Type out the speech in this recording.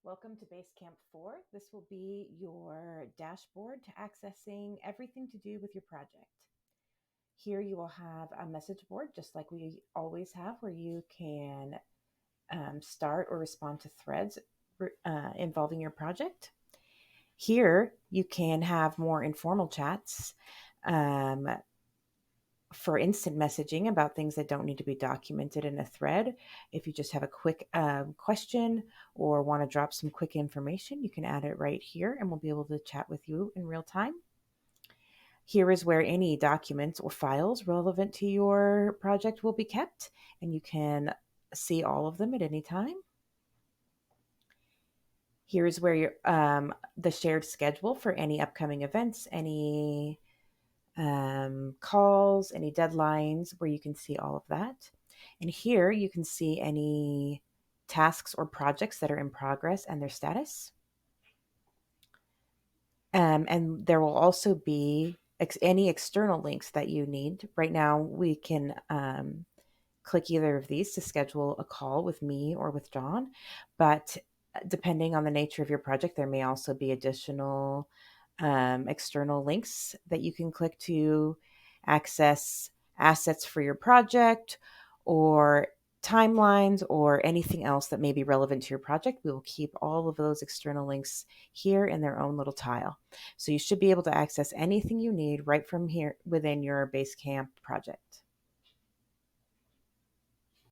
Welcome to Basecamp 4. This will be your dashboard to accessing everything to do with your project. Here you will have a message board, just like we always have, where you can start or respond to threads involving your project. Here you can have more informal chats um, for instant messaging about things that don't need to be documented in a thread. If you just have a quick question or want to drop some quick information, you can add it right here and we'll be able to chat with you in real time. Here is where any documents or files relevant to your project will be kept, and you can see all of them at any time. Here is where the shared schedule for any upcoming events, any calls, any deadlines, where you can see all of that. And here you can see any tasks or projects that are in progress and their status. And there will also be any external links that you need. Right now, we can click either of these to schedule a call with me or with John. But depending on the nature of your project, there may also be additional external links that you can click to access assets for your project or timelines or anything else that may be relevant to your project. We will keep all of those external links here in their own little tile. So you should be able to access anything you need right from here within your Basecamp project.